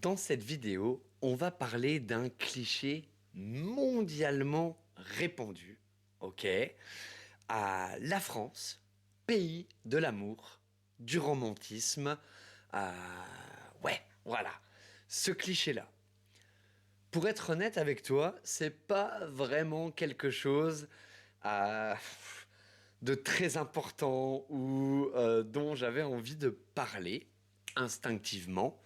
Dans cette vidéo, on va parler d'un cliché mondialement répandu, ok? À la France, pays de l'amour, du romantisme, ouais, voilà, ce cliché-là. Pour être honnête avec toi, c'est pas vraiment quelque chose euh, de très important ou dont j'avais envie de parler instinctivement.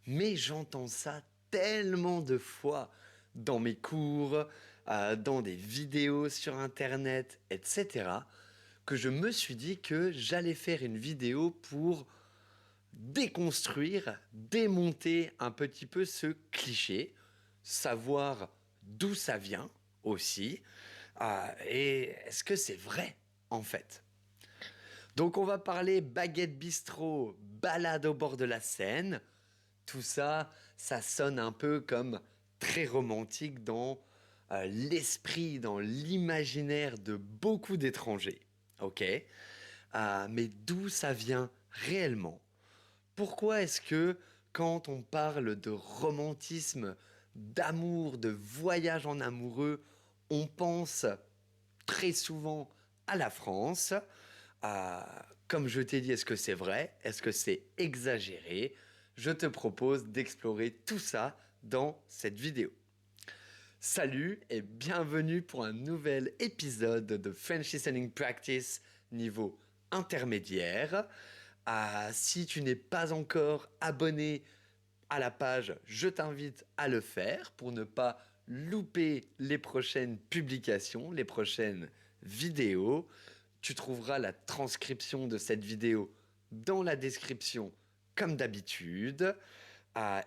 Mais j'entends ça tellement de fois dans mes cours, dans des vidéos sur Internet, etc., que je me suis dit que j'allais faire une vidéo pour déconstruire, démonter un petit peu ce cliché, savoir d'où ça vient aussi, et est-ce que c'est vrai en fait. Donc on va parler baguette bistrot, balade au bord de la Seine. Tout ça, ça sonne un peu comme très romantique dans l'esprit, dans l'imaginaire de beaucoup d'étrangers. Ok. Mais d'où ça vient réellement? Pourquoi est-ce que quand on parle de romantisme, d'amour, de voyage en amoureux, on pense très souvent à la France? Comme je t'ai dit, est-ce que c'est vrai? Est-ce que c'est exagéré? Je te propose d'explorer tout ça dans cette vidéo. Salut et bienvenue pour un nouvel épisode de French Listening Practice niveau intermédiaire. Si tu n'es pas encore abonné à la page, je t'invite à le faire pour ne pas louper les prochaines publications, les prochaines vidéos. Tu trouveras la transcription de cette vidéo dans la description comme d'habitude.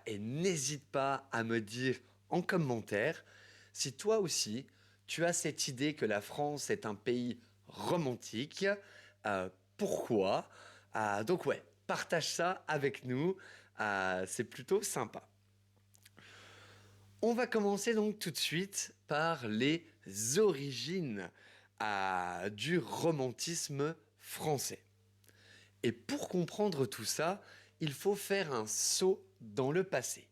Et n'hésite pas à me dire en commentaire si toi aussi tu as cette idée que la France est un pays romantique. Pourquoi? Donc ouais, partage ça avec nous. C'est plutôt sympa. On va commencer donc tout de suite par les origines du romantisme français. Et pour comprendre tout ça, il faut faire un saut dans le passé.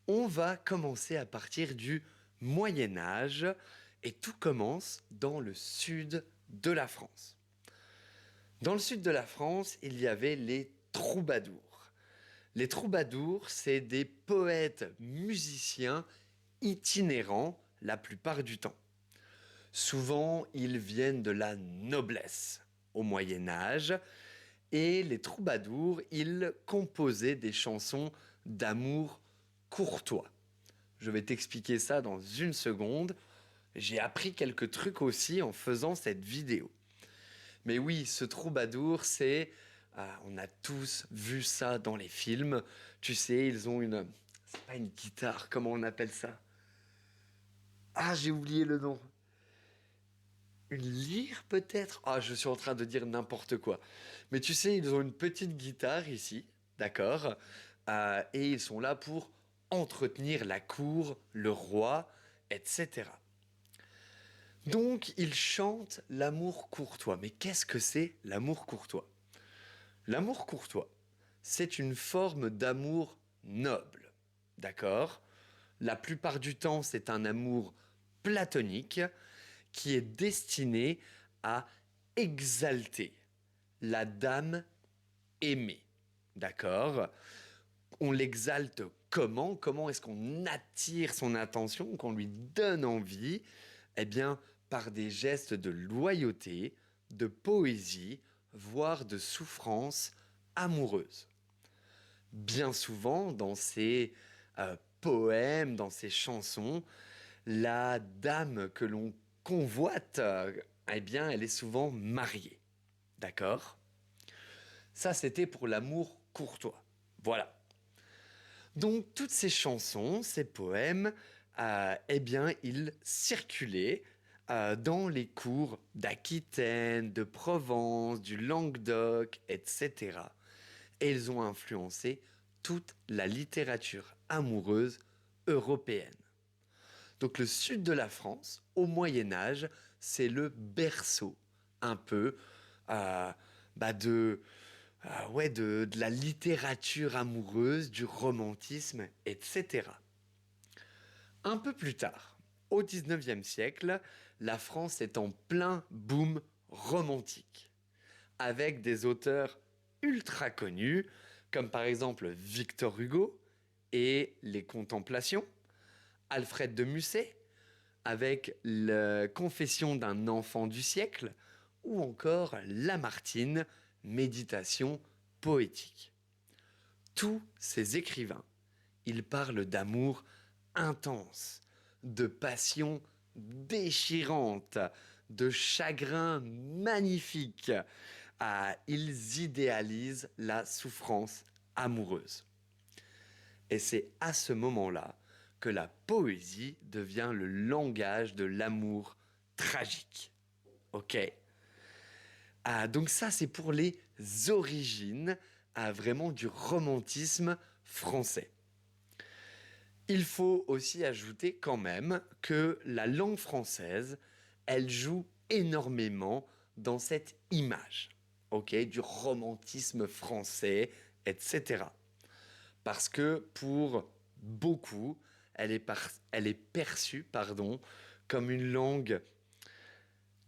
On va commencer à partir du Moyen Âge et tout commence dans le sud de la France. Dans le sud de la France, il y avait les troubadours. Les troubadours, c'est des poètes musiciens itinérants la plupart du temps. Souvent, ils viennent de la noblesse au Moyen Âge et les troubadours, ils composaient des chansons d'amour courtois. Je vais t'expliquer ça dans une seconde. J'ai appris quelques trucs aussi en faisant cette vidéo. Mais oui, ce troubadour, on a tous vu ça dans les films. Tu sais, ils ont une... C'est pas une guitare, comment on appelle ça? Ah, j'ai oublié le nom. Une lyre peut-être? Ah, je suis en train de dire n'importe quoi. Mais tu sais, ils ont une petite guitare ici, d'accord? Et ils sont là pour entretenir la cour, le roi, etc. Donc, ils chantent l'amour courtois. Mais qu'est-ce que c'est l'amour courtois? L'amour courtois, c'est une forme d'amour noble, d'accord? La plupart du temps, c'est un amour platonique qui est destiné à exalter la dame aimée, d'accord? On l'exalte comment? Comment est-ce qu'on attire son attention, qu'on lui donne envie? Eh bien, par des gestes de loyauté, de poésie, voire de souffrance amoureuse. Bien souvent, dans ces poèmes, dans ces chansons, la dame que l'on convoite, eh bien, elle est souvent mariée. D'accord? Ça, c'était pour l'amour courtois. Voilà. Donc, toutes ces chansons, ces poèmes, eh bien, ils circulaient dans les cours d'Aquitaine, de Provence, du Languedoc, etc. Et ils ont influencé toute la littérature amoureuse européenne. Donc le sud de la France, au Moyen Âge, c'est le berceau un peu euh, de ouais, de la littérature amoureuse, du romantisme, etc. Un peu plus tard, au 19e siècle, la France est en plein boom romantique, avec des auteurs ultra connus, comme par exemple Victor Hugo et Les Contemplations, Alfred de Musset, avec la Confession d'un enfant du siècle, ou encore Lamartine, Méditation poétique. Tous ces écrivains, ils parlent d'amour intense, de passion déchirante, de chagrin magnifique. Ah, ils idéalisent la souffrance amoureuse. Et c'est à ce moment-là que la poésie devient le langage de l'amour tragique. Ok. Donc ça, c'est pour les origines vraiment du romantisme français. Il faut aussi ajouter quand même que la langue française, elle joue énormément dans cette image, ok, du romantisme français, etc. Parce que pour beaucoup, elle est perçue, pardon, comme une langue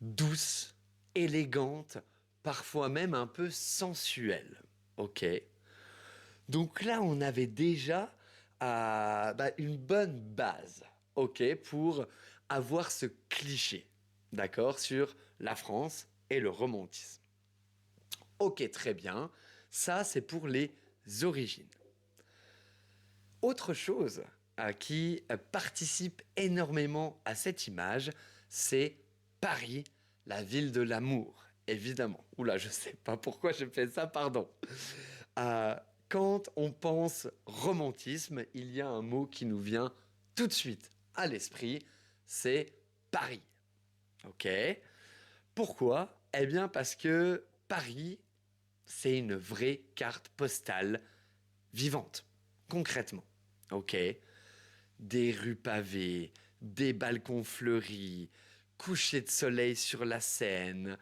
douce, élégante, parfois même un peu sensuelle. Ok. Donc là, on avait déjà une bonne base, ok, pour avoir ce cliché, d'accord, sur la France et le romantisme. Ok, très bien. Ça, c'est pour les origines. Autre chose qui participe énormément à cette image, c'est Paris, la ville de l'amour, évidemment. Oula, je sais pas pourquoi je fais ça, pardon. Euh, Quand on pense romantisme, il y a un mot qui nous vient tout de suite à l'esprit, c'est Paris. Ok. Pourquoi? Eh bien parce que Paris, c'est une vraie carte postale vivante, concrètement. Ok. Des rues pavées, des balcons fleuris, coucher de soleil sur la Seine,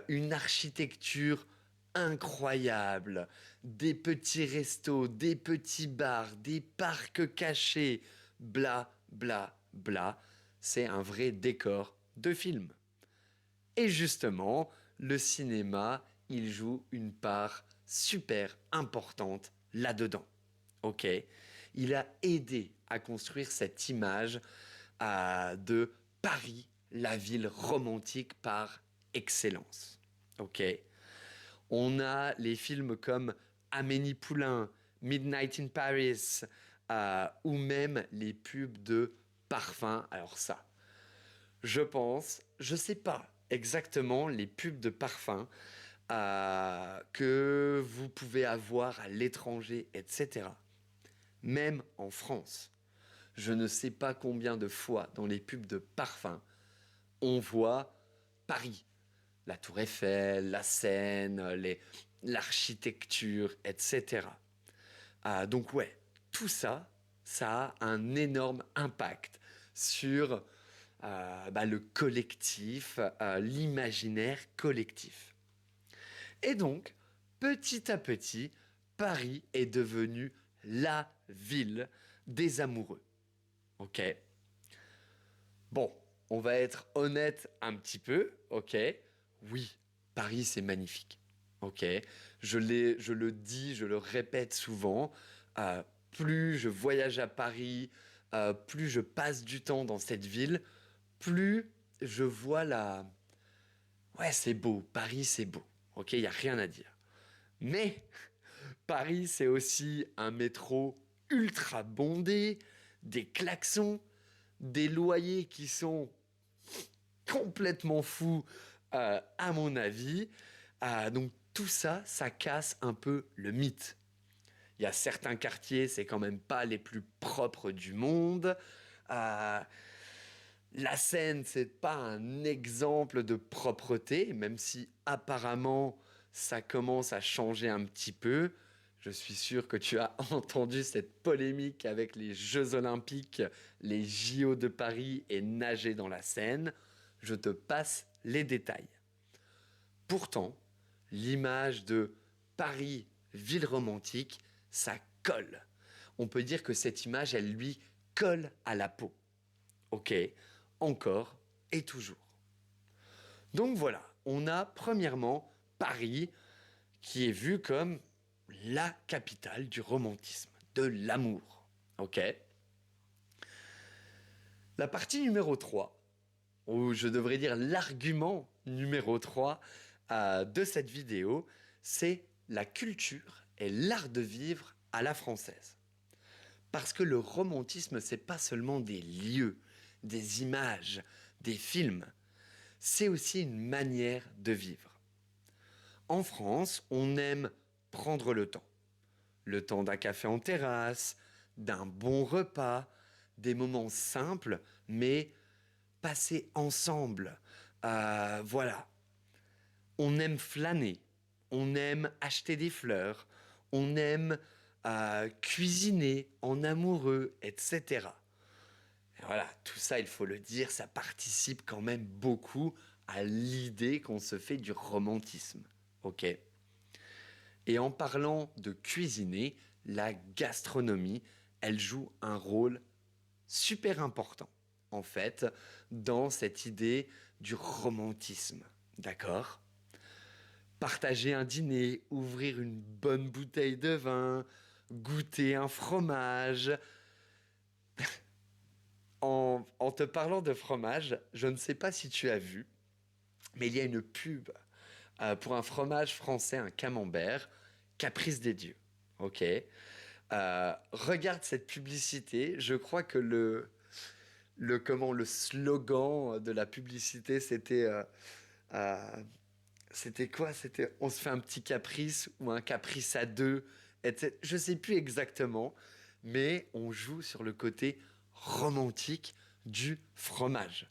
une architecture incroyable, des petits restos, des petits bars, des parcs cachés, bla bla bla. C'est un vrai décor de film. Et justement, le cinéma, il joue une part super importante là-dedans. Ok. Il a aidé à construire cette image de Paris, la ville romantique par excellence. Ok. On a les films comme Amélie Poulain, Midnight in Paris, ou même les pubs de parfum. Alors ça, je pense, je sais pas exactement les pubs de parfum que vous pouvez avoir à l'étranger, etc. Même en France, je ne sais pas combien de fois dans les pubs de parfum, on voit Paris, la Tour Eiffel, la Seine, l'architecture, etc. Donc ouais, tout ça, ça a un énorme impact sur le collectif, l'imaginaire collectif. Et donc, petit à petit, Paris est devenu la ville des amoureux. Ok. Bon, on va être honnête un petit peu. Ok. Oui, Paris c'est magnifique. Ok. Je le dis, je le répète souvent. Plus je voyage à Paris, plus je passe du temps dans cette ville, plus je vois la. Ouais, c'est beau. Paris c'est beau. Ok, il y a rien à dire. Mais Paris, c'est aussi un métro ultra bondé, des klaxons, des loyers qui sont complètement fous, à mon avis. Donc tout ça, ça casse un peu le mythe. Il y a certains quartiers, c'est quand même pas les plus propres du monde. Euh, la Seine, c'est pas un exemple de propreté, même si apparemment ça commence à changer un petit peu. Je suis sûr que tu as entendu cette polémique avec les Jeux Olympiques, les JO de Paris et nager dans la Seine. Je te passe les détails. Pourtant, l'image de Paris, ville romantique, ça colle. On peut dire que cette image, elle lui colle à la peau. Ok, encore et toujours. Donc voilà, on a premièrement Paris qui est vu comme la capitale du romantisme, de l'amour. Ok. La partie numéro 3, ou je devrais dire l'argument numéro 3 de cette vidéo, c'est la culture et l'art de vivre à la française. Parce que le romantisme, c'est pas seulement des lieux, des images, des films, c'est aussi une manière de vivre. En France, on aime prendre le temps. Le temps d'un café en terrasse, d'un bon repas, des moments simples, mais passés ensemble. Voilà. On aime flâner, on aime acheter des fleurs, on aime cuisiner en amoureux, etc. Et voilà, tout ça, il faut le dire, ça participe quand même beaucoup à l'idée qu'on se fait du romantisme. Ok. Et en parlant de cuisiner, la gastronomie, elle joue un rôle super important, en fait, dans cette idée du romantisme. D'accord? Partager un dîner, ouvrir une bonne bouteille de vin, goûter un fromage. En te parlant de fromage, je ne sais pas si tu as vu, mais il y a une pub pour un fromage français, un camembert, Caprice des dieux. Ok. Regarde cette publicité. Je crois que le slogan de la publicité, euh, c'était quoi? C'était on se fait un petit caprice ou un caprice à deux, etc. Je sais plus exactement, mais on joue sur le côté romantique du fromage.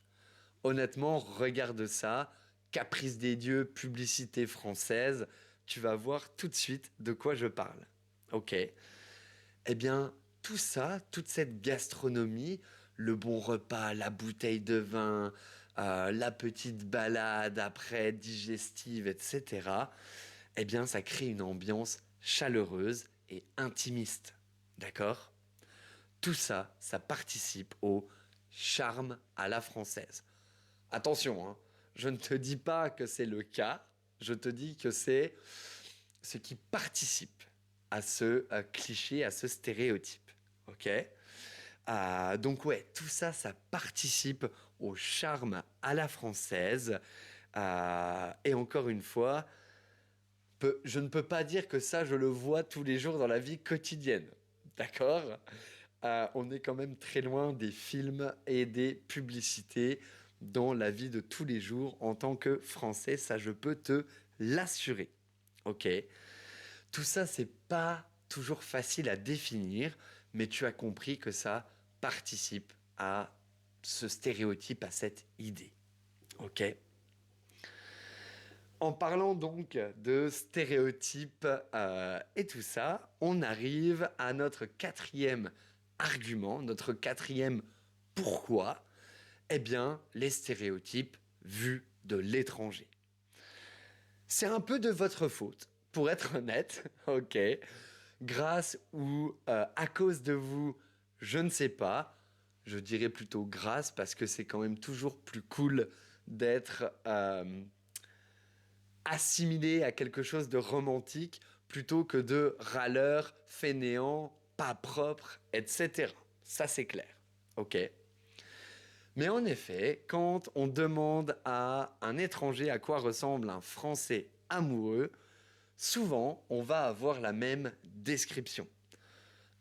Honnêtement, regarde ça. Caprice des dieux, publicité française. Tu vas voir tout de suite de quoi je parle. Ok. Eh bien, tout ça, toute cette gastronomie, le bon repas, la bouteille de vin, la petite balade après digestive, etc., eh bien, ça crée une ambiance chaleureuse et intimiste. D'accord? Tout ça, ça participe au charme à la française. Attention, hein, je ne te dis pas que c'est le cas, je te dis que c'est ce qui participe à ce cliché, à ce stéréotype. Ok. Donc ouais, tout ça, ça participe au charme à la française. Et encore une fois, je ne peux pas dire que ça, je le vois tous les jours dans la vie quotidienne. D'accord? On est quand même très loin des films et des publicités dans la vie de tous les jours en tant que Français. Ça, je peux te l'assurer. Ok? Tout ça, c'est pas toujours facile à définir, mais tu as compris que ça participe à ce stéréotype, à cette idée. Ok? En parlant donc de stéréotypes et tout ça, on arrive à notre quatrième argument, notre quatrième pourquoi. Eh bien, les stéréotypes vus de l'étranger. C'est un peu de votre faute, pour être honnête, ok. Grâce ou à cause de vous, je ne sais pas. Je dirais plutôt grâce parce que c'est quand même toujours plus cool d'être assimilé à quelque chose de romantique plutôt que de râleur, fainéant, pas propre, etc. Ça c'est clair, ok. Mais en effet, quand on demande à un étranger à quoi ressemble un Français amoureux, souvent on va avoir la même description.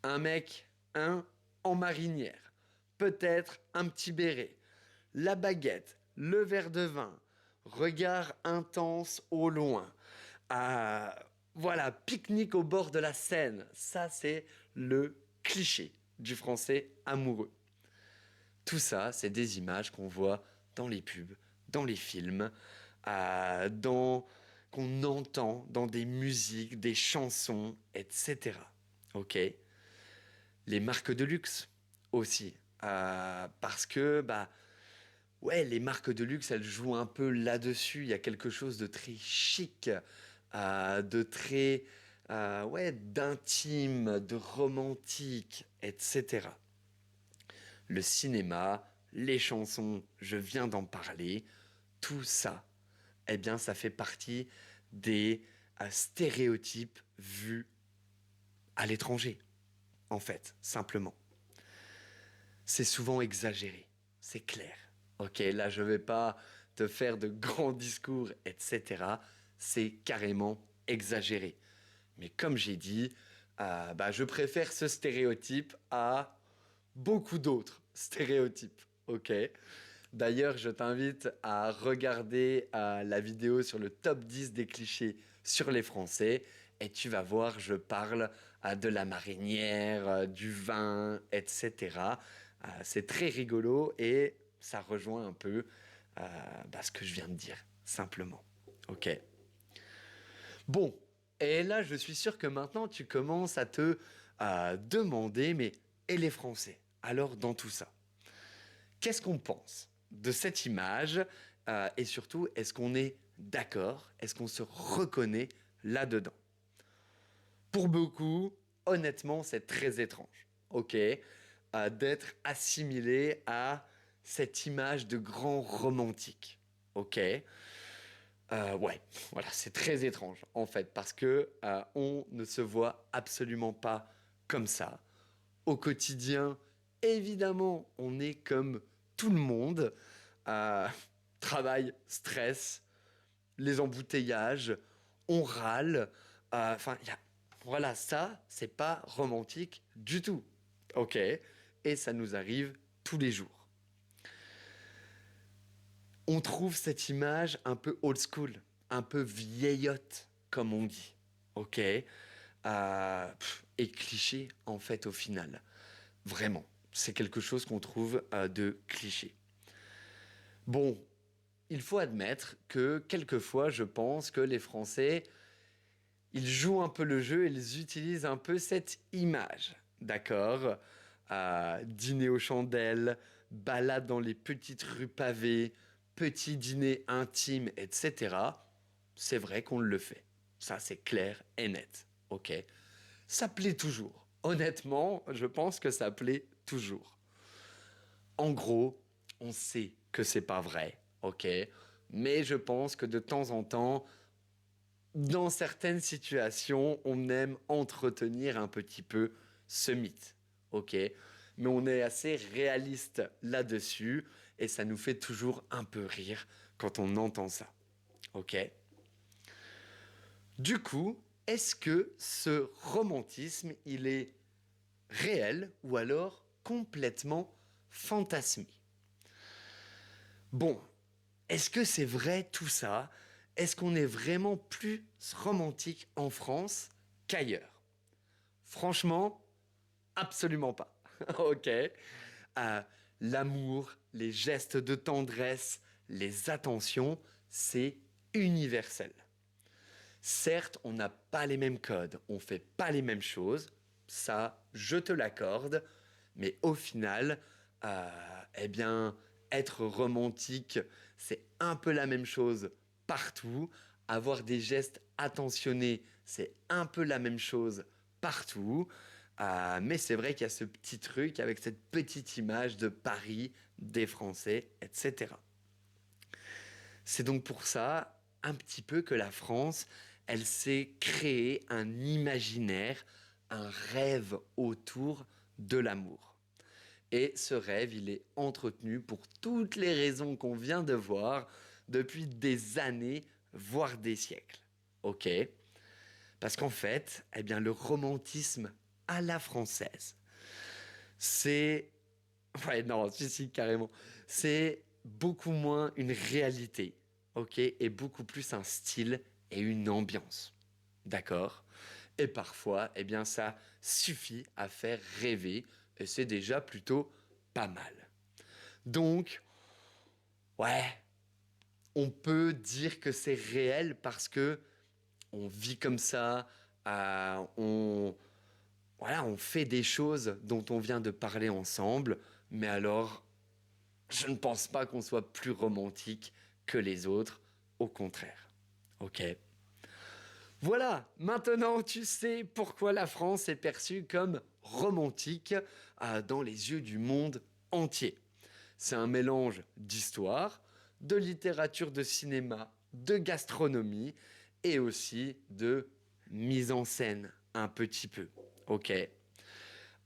Un mec, en marinière, peut-être un petit béret, la baguette, le verre de vin, regard intense au loin. Ah, voilà, pique-nique au bord de la Seine. Ça, c'est le cliché du français amoureux. Tout ça, c'est des images qu'on voit dans les pubs, dans les films, qu'on entend dans des musiques, des chansons, etc. Ok. Les marques de luxe aussi, parce que bah ouais, les marques de luxe, elles jouent un peu là-dessus. Il y a quelque chose de très chic, de très, ouais, d'intime, de romantique, etc. Le cinéma, les chansons, je viens d'en parler, tout ça, eh bien, ça fait partie des stéréotypes vus à l'étranger, en fait, simplement. C'est souvent exagéré, c'est clair. Ok, là, je ne vais pas te faire de grands discours, etc. C'est carrément exagéré. Mais comme j'ai dit, je préfère ce stéréotype à beaucoup d'autres stéréotypes. Ok. D'ailleurs, je t'invite à regarder la vidéo sur le top 10 des clichés sur les Français et tu vas voir, je parle de la marinière, du vin, etc. C'est très rigolo et ça rejoint un peu ce que je viens de dire, simplement. Ok. Bon, et là, je suis sûr que maintenant, tu commences à te demander, mais et les Français? Alors, dans tout ça, qu'est-ce qu'on pense de cette image et surtout, est-ce qu'on est d'accord? Est-ce qu'on se reconnaît là-dedans? Pour beaucoup, honnêtement, c'est très étrange, ok, d'être assimilé à cette image de grand romantique, ok. Ouais, voilà, c'est très étrange en fait parce que on ne se voit absolument pas comme ça. Au quotidien, évidemment, on est comme tout le monde. Euh, Travail, stress, les embouteillages, on râle. Enfin, voilà, ça, c'est pas romantique du tout. Ok? Et ça nous arrive tous les jours. On trouve cette image un peu old school, un peu vieillotte, comme on dit. Ok? Et cliché, en fait, au final. Vraiment. C'est quelque chose qu'on trouve de cliché. Bon, il faut admettre que quelquefois, je pense que les Français, ils jouent un peu le jeu, ils utilisent un peu cette image. D'accord? Dîner aux chandelles, balade dans les petites rues pavées, petit dîner intime, etc. C'est vrai qu'on le fait. Ça, c'est clair et net. Ok? Ça plaît toujours. Honnêtement, je pense que ça plaît toujours. En gros, on sait que c'est pas vrai, ok? Mais je pense que de temps en temps, dans certaines situations, on aime entretenir un petit peu ce mythe, ok? Mais on est assez réaliste là-dessus et ça nous fait toujours un peu rire quand on entend ça, ok? Du coup, est-ce que ce romantisme, il est réel ou alors complètement fantasmé? Bon, est-ce que c'est vrai tout ça? Est-ce qu'on est vraiment plus romantique en France qu'ailleurs? Franchement, absolument pas. Ok. L'amour, les gestes de tendresse, les attentions, c'est universel. Certes, on n'a pas les mêmes codes, on fait pas les mêmes choses, ça, je te l'accorde, mais au final, eh bien, être romantique, c'est un peu la même chose partout. Avoir des gestes attentionnés, c'est un peu la même chose partout. Mais c'est vrai qu'il y a ce petit truc avec cette petite image de Paris, des Français, etc. C'est donc pour ça, un petit peu, que la France, elle s'est créée un imaginaire, un rêve autour de l'amour. Et ce rêve, il est entretenu pour toutes les raisons qu'on vient de voir depuis des années, voire des siècles. Ok? Parce qu'en fait, eh bien, le romantisme à la française, c'est... Ouais, non, si, carrément. C'est beaucoup moins une réalité, ok? Et beaucoup plus un style et une ambiance. D'accord? Et parfois, eh bien, ça suffit à faire rêver et c'est déjà plutôt pas mal. Donc, ouais, on peut dire que c'est réel parce que on vit comme ça, on, voilà, on fait des choses dont on vient de parler ensemble, mais alors, je ne pense pas qu'on soit plus romantique que les autres, au contraire. Ok? Voilà, maintenant tu sais pourquoi la France est perçue comme romantique dans les yeux du monde entier. C'est un mélange d'histoire, de littérature de cinéma, de gastronomie et aussi de mise en scène un petit peu. Ok.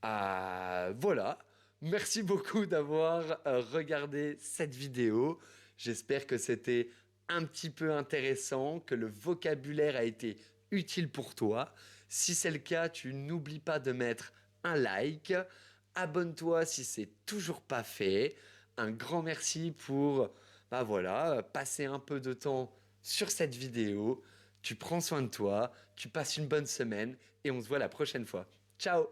Voilà. Merci beaucoup d'avoir regardé cette vidéo. J'espère que c'était un petit peu intéressant, que le vocabulaire a été utile pour toi. Si c'est le cas, tu n'oublies pas de mettre un like. Abonne-toi si c'est toujours pas fait. Un grand merci pour voilà, passer un peu de temps sur cette vidéo. Tu prends soin de toi, tu passes une bonne semaine et on se voit la prochaine fois. Ciao!